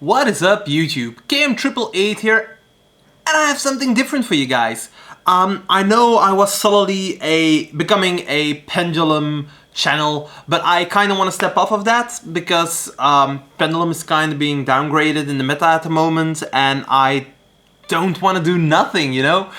What is up, YouTube? KM888 here, and I have something different for you guys. I know I was solidly becoming a pendulum channel, but I kind of want to step off of that because pendulum is kind of being downgraded in the meta at the moment, and I don't want to do nothing, you know?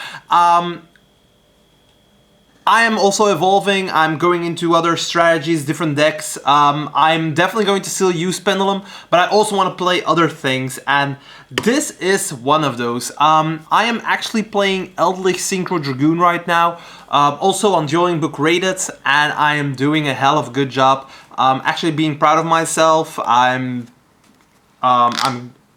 I am also evolving. I'm going into other strategies, different decks. I'm definitely going to still use Pendulum, but I also want to play other things, and this is one of those. I am actually playing Eldlich Synchro Dragoon right now, also on Dueling Book Rated, and I am doing a hell of a good job. Actually being proud of myself. I'm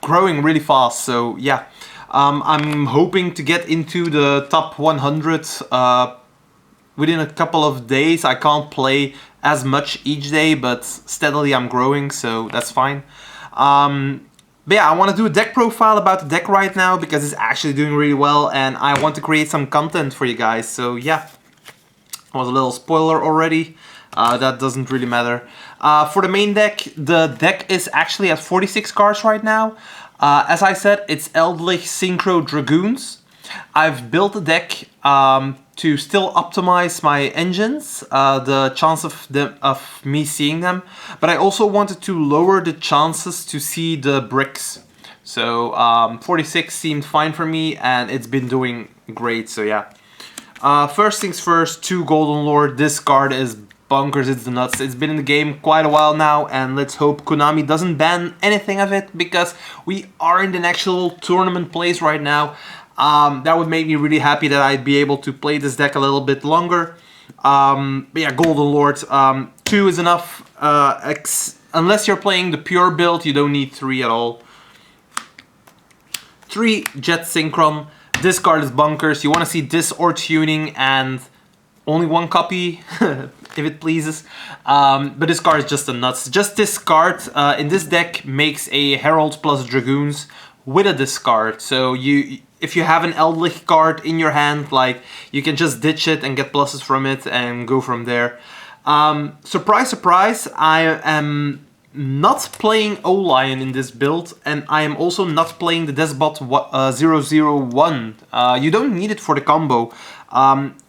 growing really fast, so yeah. I'm hoping to get into the top 100 within a couple of days. I can't play as much each day, but steadily I'm growing, so that's fine. But yeah, I want to do a deck profile about the deck right now because it's actually doing really well, and I want to create some content for you guys. So yeah, it was a little spoiler already. That doesn't really matter. For the main deck, the deck is actually at 46 cards right now. As I said, it's Eldlich Synchro Dragoons. I've built a deck to still optimize my engines, the chance of me seeing them, but I also wanted to lower the chances to see the bricks. So 46 seemed fine for me, and it's been doing great, so yeah. First things first, 2 Golden Lord. This card is bonkers, it's the nuts. It's been in the game quite a while now, and let's hope Konami doesn't ban anything of it, because we are in the actual tournament place right now. That would make me really happy that I'd be able to play this deck a little bit longer. But yeah, Golden Lord, 2 is enough. Unless you're playing the pure build, you don't need 3 at all. 3 Jet Synchron. This card is bonkers. You want to see this or tuning, and only 1 copy, if it pleases. But this card is just a nuts. Just this card in this deck makes a Herald plus Dragoons with a discard. So if you have an Eldlich card in your hand, like, you can just ditch it and get pluses from it and go from there. Surprise, surprise, I am not playing O-Lion in this build, and I am also not playing the Desbot 001. You don't need it for the combo.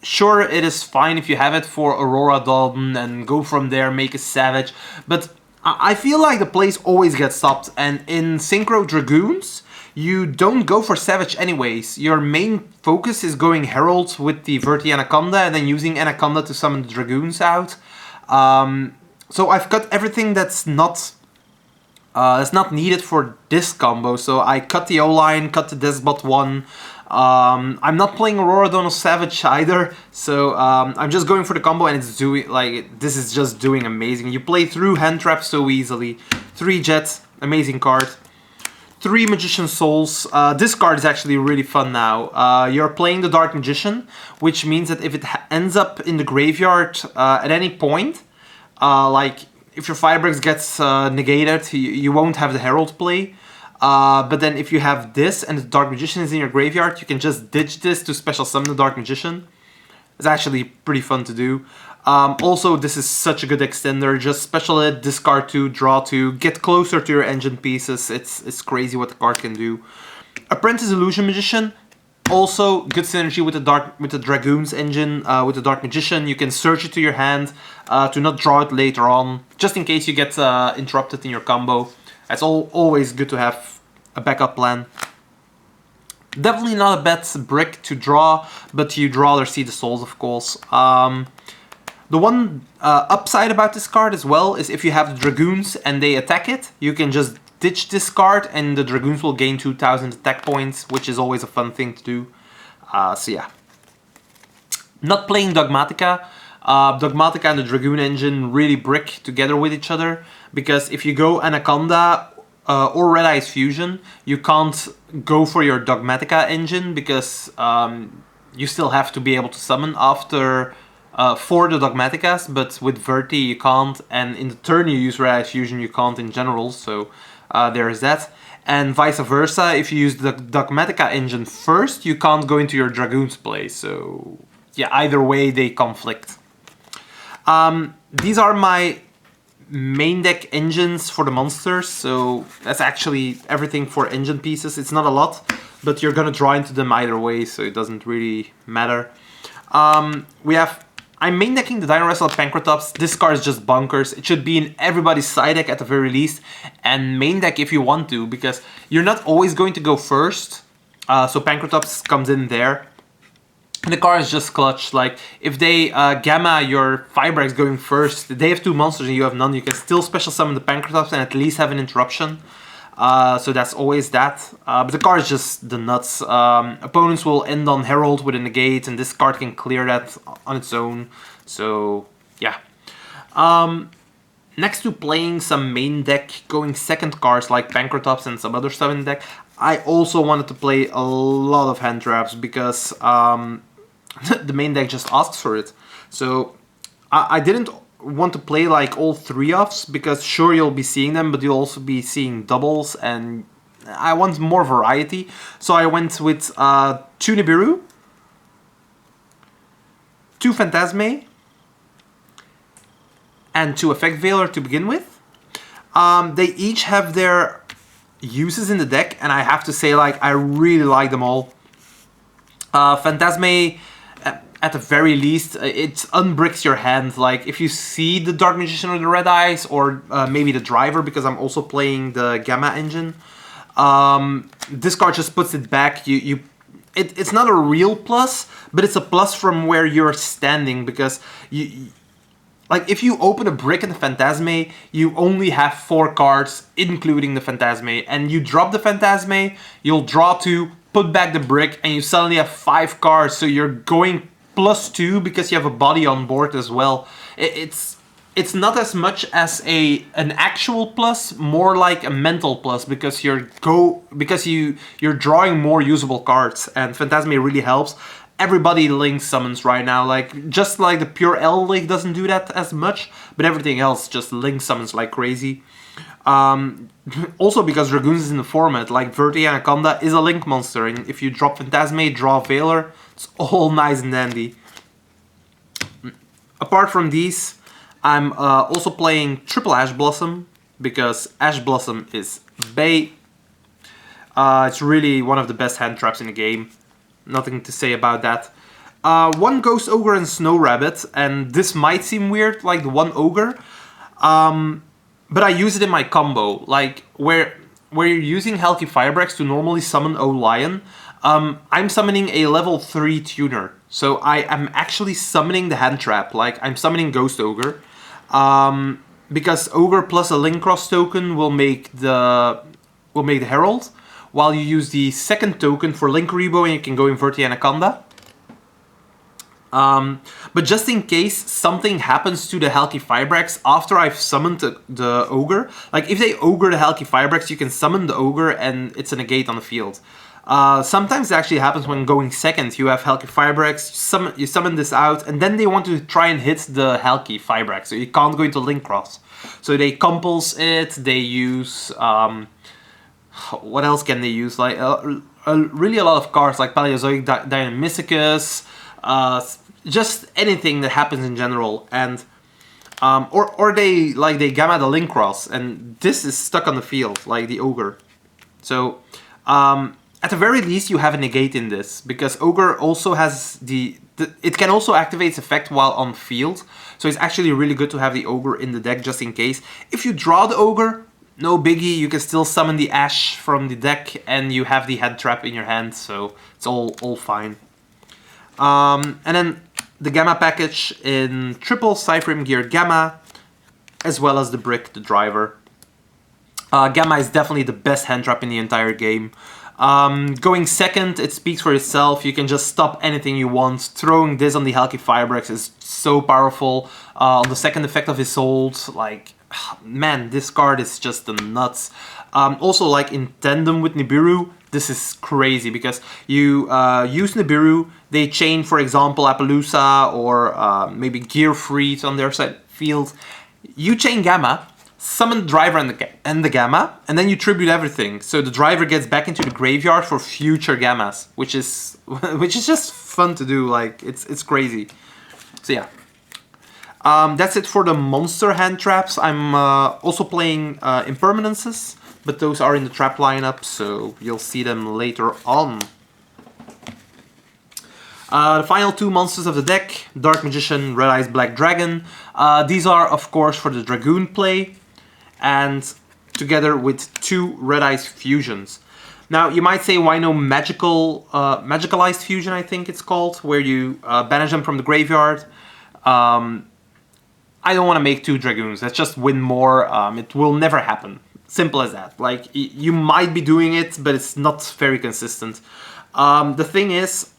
Sure, it is fine if you have it for Aurora Dalton and go from there, make a Savage, but I feel like the plays always get stopped, and in Synchro Dragoons, you don't go for Savage anyways. Your main focus is going Herald with the Verti Anaconda and then using Anaconda to summon the Dragoons out. So I've cut everything that's not needed for this combo. So I cut the O-Line, cut the Desbot 1. I'm not playing Aurora Dono Savage either, so I'm just going for the combo, and it's doing, like, this is just doing amazing. You play through hand traps so easily. 3 Jets, amazing card. 3 Magician Souls. This card is actually really fun now. You're playing the Dark Magician, which means that if it ends up in the graveyard at any point, like if your Firebricks gets negated, you won't have the Herald play. But then if you have this and the Dark Magician is in your graveyard, you can just ditch this to special summon the Dark Magician. It's actually pretty fun to do. Also, this is such a good extender. Just special it, discard 2, draw 2, get closer to your engine pieces. It's crazy what the card can do. Apprentice Illusion Magician, also good synergy with the Dragoon's engine, with the Dark Magician. You can search it to your hand to not draw it later on, just in case you get interrupted in your combo. It's always good to have a backup plan. Definitely not a bad brick to draw, but you'd rather see the souls, of course. The one upside about this card as well is if you have the Dragoons and they attack it, you can just ditch this card and the Dragoons will gain 2000 attack points, which is always a fun thing to do. So yeah. Not playing Dogmatica. Dogmatica and the Dragoon engine really brick together with each other, because if you go Anaconda or Red Eyes Fusion, you can't go for your Dogmatica engine, because you still have to be able to summon after for the Dogmaticas, but with Verti you can't, and in the turn you use Red Eyes Fusion you can't in general, so there is that. And vice versa, if you use the Dogmatica engine first, you can't go into your Dragoons play, so yeah, either way they conflict. These are my main deck engines for the monsters, so that's actually everything for engine pieces. It's not a lot, but you're gonna draw into them either way, so it doesn't really matter. I'm main decking the Dino Wrestle Pancratops. This card is just bonkers. It should be in everybody's side deck at the very least, and main deck if you want to, because you're not always going to go first. So Pancratops comes in there. And the card is just clutch. Like, if they gamma your Fibrax going first, they have 2 monsters and you have none, you can still special summon the Pancratops and at least have an interruption. So that's always that. But the card is just the nuts. Opponents will end on Herald with a negate, and this card can clear that on its own. So, yeah. Next to playing some main deck going second cards like Pancratops and some other stuff in the deck, I also wanted to play a lot of hand traps because the main deck just asks for it. So I didn't want to play like all 3-offs because sure you'll be seeing them, but you'll also be seeing doubles, and I want more variety. So I went with 2 Nibiru, 2 Phantasme, and 2 Effect Veiler to begin with. They each have their uses in the deck, and I have to say, like, I really like them all. Phantasme, at the very least, it unbricks your hand. Like, if you see the Dark Magician or the Red Eyes, or maybe the Driver, because I'm also playing the Gamma engine, this card just puts it back. It's not a real plus, but it's a plus from where you're standing, because like, if you open a brick in the Phantasme, you only have 4 cards, including the Phantasme, and you drop the Phantasme, you'll draw 2, put back the brick, and you suddenly have 5 cards, so you're going +2 because you have a body on board as well. It's not as much as an actual plus, more like a mental plus, because you're drawing more usable cards, and Phantasme really helps. Everybody link summons right now, like, just like the pure Eldlich doesn't do that as much, but everything else just link summons like crazy. Also because Dragoons is in the format, like Verti Anaconda is a link monster, and if you drop Phantasme, draw Veiler, it's all nice and dandy. Apart from these, I'm also playing triple Ash Blossom, because Ash Blossom is bae. It's really one of the best hand traps in the game. Nothing to say about that. 1 Ghost Ogre and Snow Rabbit, and this might seem weird, like the 1 Ogre, but I use it in my combo, like where you're using Halki Firebrax to normally summon O Lion. I'm summoning a level 3 tuner, so I am actually summoning the hand trap, like I'm summoning Ghost Ogre, because Ogre plus a Link Cross token will make the Herald, while you use the second token for Link Rebo and you can go in Verti Anaconda. But just in case something happens to the Halki Firebrax after I've summoned the Ogre, like if they Ogre the Halki Firebrax, you can summon the Ogre and it's a negate on the field. Sometimes it actually happens when going second. You have Halki Firebrax, you summon this out, and then they want to try and hit the Halki Firebrax, so you can't go into Link Cross. So they compulse it, they use... what else can they use? Like really a lot of cards, like Paleozoic Dynamicus, just anything that happens in general, and or they gamma the Link Cross, and this is stuck on the field like the Ogre. So at the very least you have a negate in this, because Ogre also has it can also activate its effect while on field, so it's actually really good to have the Ogre in the deck just in case. If you draw the Ogre, no biggie, you can still summon the Ash from the deck and you have the head trap in your hand, so it's all fine. And then the Gamma package in triple Cyframe Gear Gamma, as well as the brick, the driver. Gamma is definitely the best hand trap in the entire game. Going second, it speaks for itself. You can just stop anything you want. Throwing this on the Halki Firebrax is so powerful. On the second effect of his hold, like... man, this card is just the nuts. Also, like in tandem with Nibiru, this is crazy, because you use Nibiru, they chain, for example, Appaloosa or maybe Gear Freeze on their side field. You chain Gamma, summon the driver and the Gamma, and then you tribute everything. So the driver gets back into the graveyard for future Gammas, which is just fun to do. Like it's crazy. So yeah. That's it for the monster hand traps. I'm also playing impermanences, but those are in the trap lineup, so you'll see them later on. The final two monsters of the deck, Dark Magician, Red Eyes Black Dragon. These are, of course, for the Dragoon play, and together with two Red Eyes fusions. Now, you might say, why no magicalized fusion, I think it's called, where you banish them from the graveyard. I don't want to make two Dragoons. Let's just win more. It will never happen. Simple as that. Like, you might be doing it, but it's not very consistent. The thing is,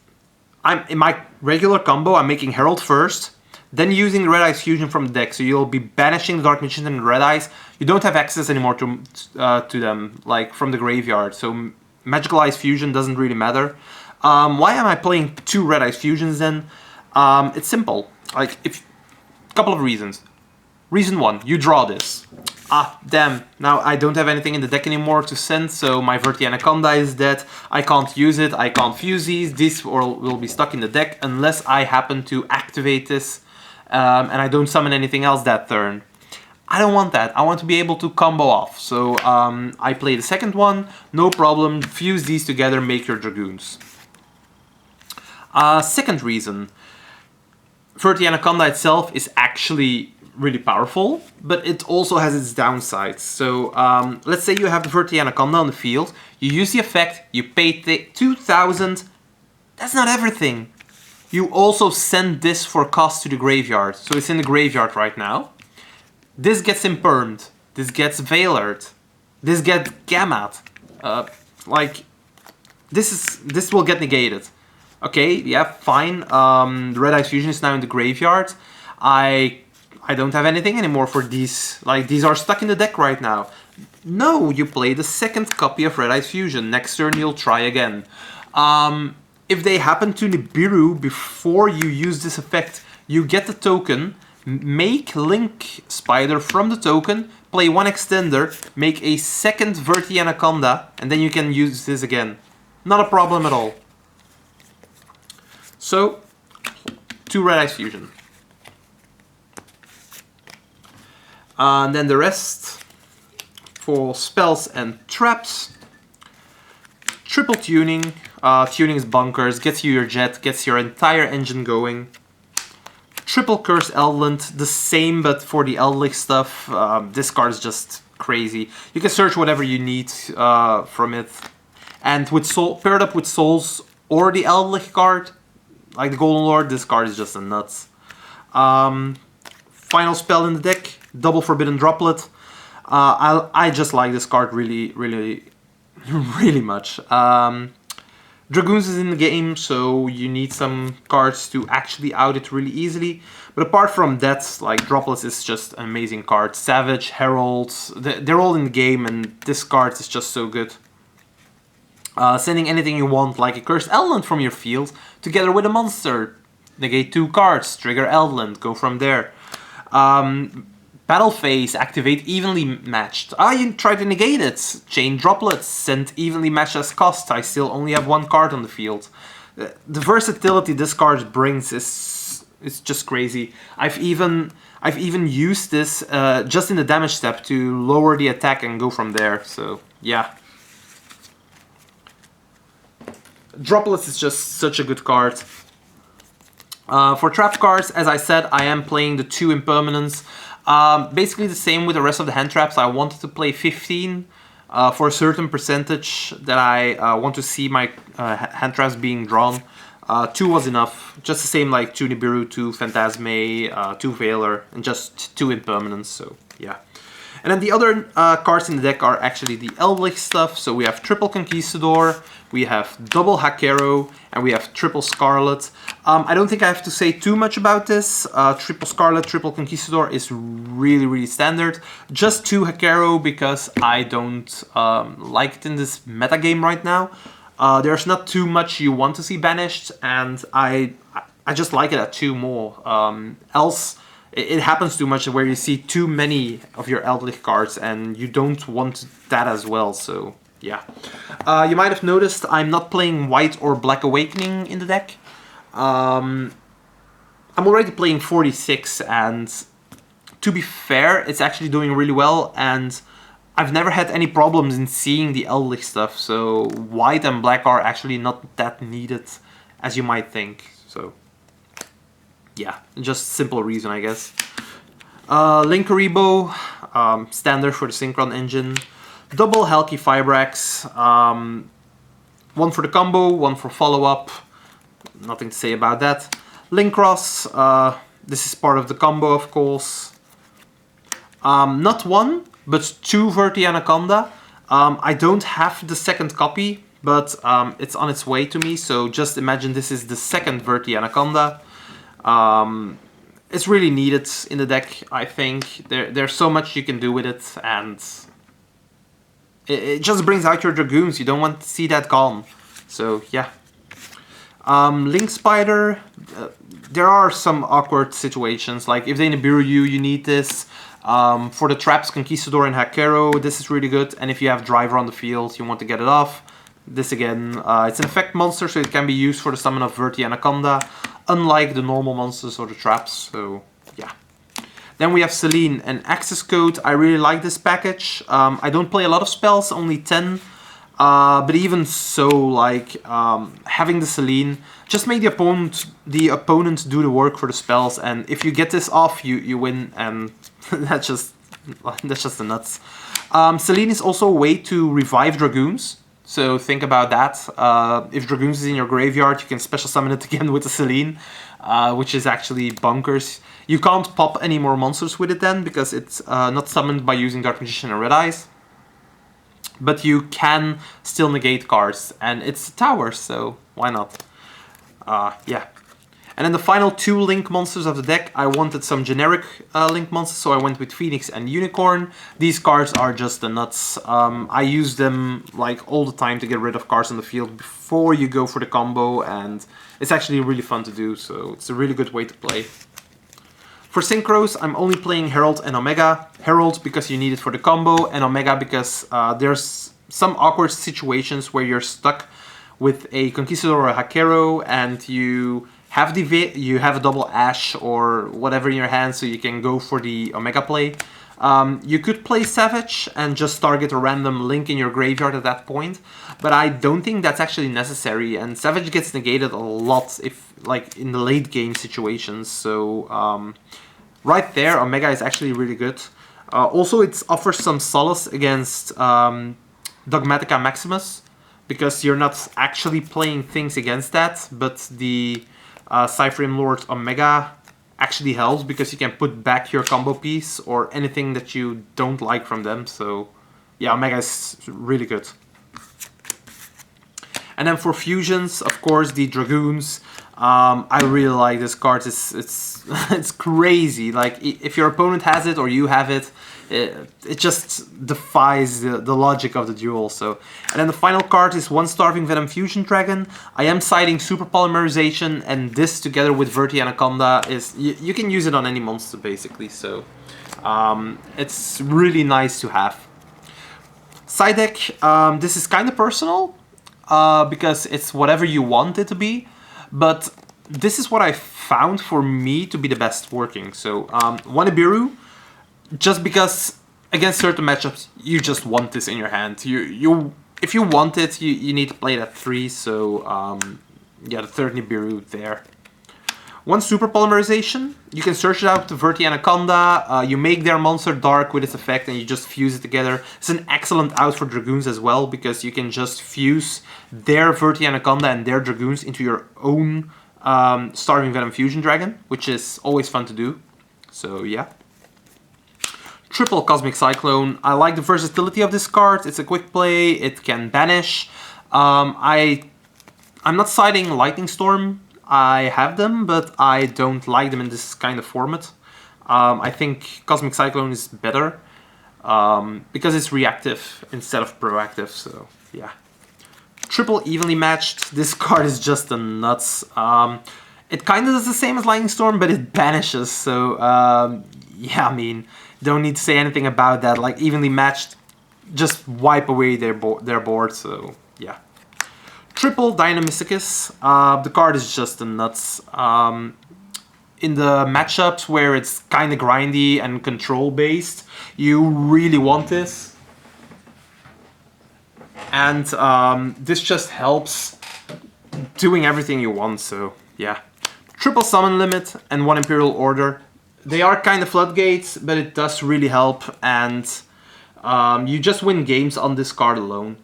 in my regular combo, I'm making Herald first, then using Red Eyes Fusion from the deck. So you'll be banishing the Dark Magician and Red Eyes. You don't have access anymore to them, like from the graveyard. So Magicalized Fusion doesn't really matter. Why am I playing two Red Eyes Fusions then? It's simple. Like, couple of reasons. Reason one, you draw this. Ah, damn, now I don't have anything in the deck anymore to send, so my Verti Anaconda is dead. I can't use it, I can't fuse these will be stuck in the deck unless I happen to activate this and I don't summon anything else that turn. I don't want that, I want to be able to combo off. So I play the second one, no problem, fuse these together, make your Dragoons. Second reason, Verti Anaconda itself is actually really powerful, but it also has its downsides. So let's say you have the Verti Anaconda on the field, you use the effect, you pay 2,000, that's not everything. You also send this for cost to the graveyard, so it's in the graveyard right now. This gets impermed, this gets Veilered, this gets Gammat. Like, this will get negated. Okay, yeah, fine. The Red Eyes Fusion is now in the graveyard. I don't have anything anymore for these. Like, these are stuck in the deck right now. No, you play the second copy of Red Eyes Fusion. Next turn you'll try again. If they happen to Nibiru before you use this effect, you get the token, make Link Spider from the token, play one extender, make a second Verti Anaconda, and then you can use this again. Not a problem at all. So, two Red Eyes Fusion. And then the rest for spells and traps. Triple tuning. Tuning is bunkers, gets you your jet, gets your entire engine going. Triple Curse Eldland, the same but for the Eldlich stuff. This card is just crazy. You can search whatever you need from it. And with paired up with Souls or the Eldlich card, like the Golden Lord, this card is just a nuts. Final spell in the deck, double Forbidden Droplet. I just like this card really, really, really much. Dragoons is in the game, so you need some cards to actually out it really easily. But apart from that, like, Droplets is just an amazing card. Savage, Herald, they're all in the game, and this card is just so good. Sending anything you want, like a Cursed Eldland from your field, together with a monster. Negate 2 cards, trigger Eldland, go from there. Battle Phase, activate evenly matched. You try to negate it. Chain Droplets, send evenly matched as cost. I still only have one card on the field. The versatility this card brings is just crazy. I've even used this just in the damage step to lower the attack and go from there. So yeah. Droplets is just such a good card. For trap cards, as I said, I am playing the 2 impermanents. Basically the same with the rest of the hand traps. I wanted to play 15 for a certain percentage that I want to see my hand traps being drawn. 2 was enough. Just the same like 2 Nibiru, 2 Phantasme, 2 Veiler, and just 2 impermanents, so yeah. And then the other cards in the deck are actually the Eldlich stuff. So we have triple Conquistador, we have double Hakero, and we have triple Scarlet. I don't think I have to say too much about this. Triple Scarlet, triple Conquistador is really, really standard. Just 2 Hakero because I don't like it in this meta game right now. There's not too much you want to see banished, and I just like it at 2 more. Else, it happens too much where you see too many of your Eldlich cards and you don't want that as well, so yeah. You might have noticed I'm not playing White or Black Awakening in the deck. I'm already playing 46, and to be fair, it's actually doing really well, and I've never had any problems in seeing the Eldlich stuff, so white and black are actually not that needed as you might think. So yeah, just simple reason, I guess. Linkaribo, standard for the Synchron engine. Double Helki Fibrax, one for the combo, one for follow-up. Nothing to say about that. Linkross, this is part of the combo, of course. Not one, but two Verti Anaconda. I don't have the second copy, but it's on its way to me, so just imagine this is the second Verti Anaconda. It's really needed in the deck, I think. There's so much you can do with it, and it just brings out your Dragoons. You don't want to see that gone. So yeah. Link Spider, there are some awkward situations, like if they Nibiru you need this. For the traps, Conquistador and Hakero, this is really good. And if you have Driver on the field, you want to get it off. This again, it's an effect monster, so it can be used for the summon of Verti Anaconda, unlike the normal monsters or the traps, so yeah. Then we have Selene and Access Code. I really like this package. I don't play a lot of spells, only 10. But even so, like, having the Selene, just make the opponent do the work for the spells, and if you get this off, you win, and that's just the nuts. Selene is also a way to revive Dragoons, so think about that. If Dragoons is in your graveyard, you can special summon it again with the Selene, which is actually bonkers. You can't pop any more monsters with it then, because it's not summoned by using Dark Magician and Red Eyes. But you can still negate cards, and it's a tower, so why not? Yeah. And then the final two Link monsters of the deck, I wanted some generic Link monsters, so I went with Phoenix and Unicorn. These cards are just the nuts. I use them like all the time to get rid of cards on the field before you go for the combo, and it's actually really fun to do, so it's a really good way to play. For Synchros, I'm only playing Herald and Omega. Herald because you need it for the combo, and Omega because there's some awkward situations where you're stuck with a Conquistador or a Hakero, and you have a double Ash or whatever in your hand, so you can go for the Omega play. You could play Savage and just target a random Link in your graveyard at that point, but I don't think that's actually necessary, and Savage gets negated a lot if, like, in the late game situations, so right there, Omega is actually really good. Also, it offers some solace against Dogmatica Maximus, because you're not actually playing things against that, but the Cyframe Lord Omega actually helps because you can put back your combo piece or anything that you don't like from them. So yeah, Omega is really good. And then for fusions, of course, the Dragoons. I really like this card. It's crazy. Like, if your opponent has it or you have it, it just defies the logic of the duel. So, and then the final card is one Starving Venom Fusion Dragon. I am citing Super Polymerization, and this together with Verti Anaconda is you can use it on any monster basically. So it's really nice to have. Side deck. This is kind of personal because it's whatever you want it to be. But this is what I found for me to be the best working. So, one Ibiru, just because against certain matchups, you just want this in your hand. If you want it, you need to play it at 3. So, yeah, the third Nibiru there. One Super Polymerization, you can search it out to Verti Anaconda, you make their monster dark with its effect and you just fuse it together. It's an excellent out for Dragoons as well, because you can just fuse their Verti Anaconda and their Dragoons into your own Starving Venom Fusion Dragon, which is always fun to do. So yeah. Triple Cosmic Cyclone, I like the versatility of this card. It's a quick play, it can banish. I'm not citing Lightning Storm. I have them, but I don't like them in this kind of format. I think Cosmic Cyclone is better because it's reactive instead of proactive, so yeah. Triple Evenly Matched, this card is just a nuts. It kind of does the same as Lightning Storm, but it banishes, so yeah, I mean, don't need to say anything about that. Like, Evenly Matched, just wipe away their board, so yeah. Triple Dynamysticus, the card is just a nuts. in the matchups where it's kind of grindy and control based, you really want this. And this just helps doing everything you want, so yeah. Triple summon limit and 1 Imperial Order. They are kind of floodgates, but it does really help, and you just win games on this card alone.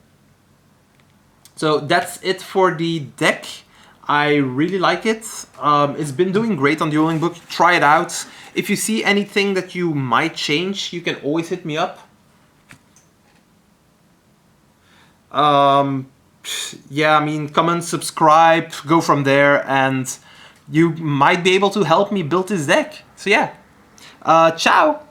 So that's it for the deck. I really like it. It's been doing great on Dueling Book. Try it out. If you see anything that you might change, you can always hit me up. Yeah, I mean, comment, subscribe, go from there, and you might be able to help me build this deck. So yeah, ciao!